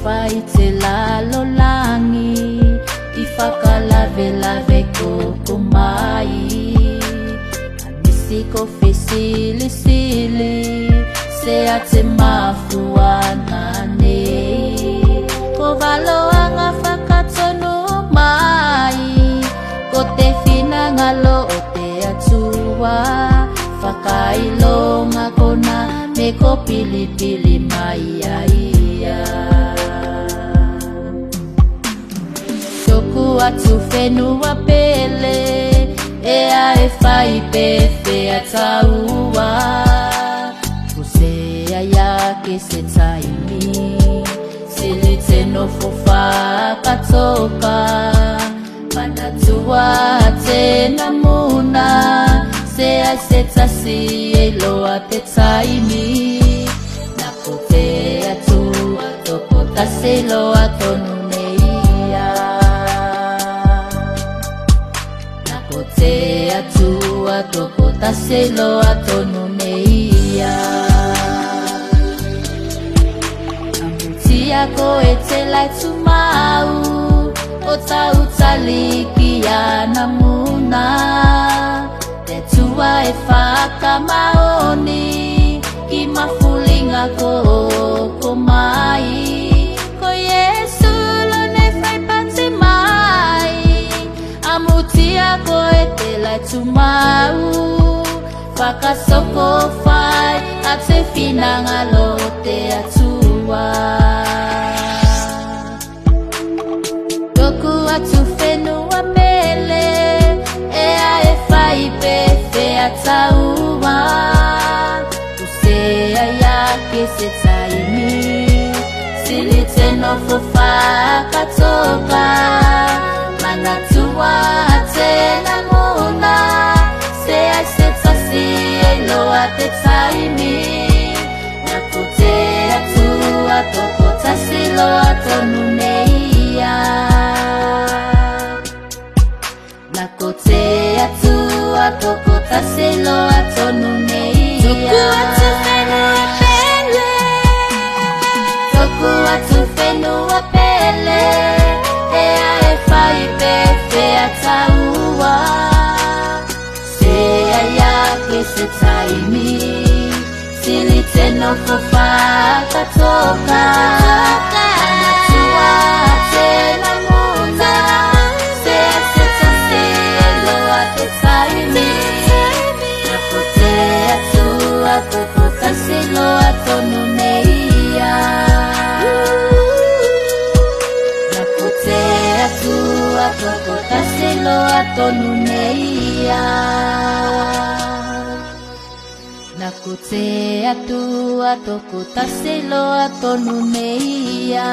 Faitela lo langi ifakalavelave ko mai amisiko fesilisili se ate mafuana ne ko valoanga fakatonu mai ko te fina ngalo o te atua fakailonga kona me ko pili mai ia Toku atu whenua pele Ea e whai pepe a taua Kusea ya ke se taimi Sili te nofo whakatoka Manatua te namuna Sea se tasi e loa te taimi Nako te atua toko tase loa tonu Te atua toko taselo atonu neia Amutia ko e te lai tumau O tau taliki ana muna Te tua e whakamaoni Ki mafulinga ko mai Ko Yesu lo ne whai pati mai Amutia ko e te lai tumau Whakasoko whai a te whinanga lo te atua Toku atu whenua mele Ea e whai pepe a taua Kusea ia ke se taimi Sili te nofo whakatoka Manatua te namuna Se ai se tasi e loa te taimi Nako te atua toko tasi loa tonu neia Nako te atua toko tasi loa tonu neia Toku atu whenua pele Toku atu whenua pele Ea e whai pepe a taua Se aia ke se taimi Sili te nofo whakatoka Anatua te namuna Se a se tasi e loa te taimi Nako te atua toko tasi loa tonu neia Atua toko taselo atonu neia Nako te atua toko taselo atonu neia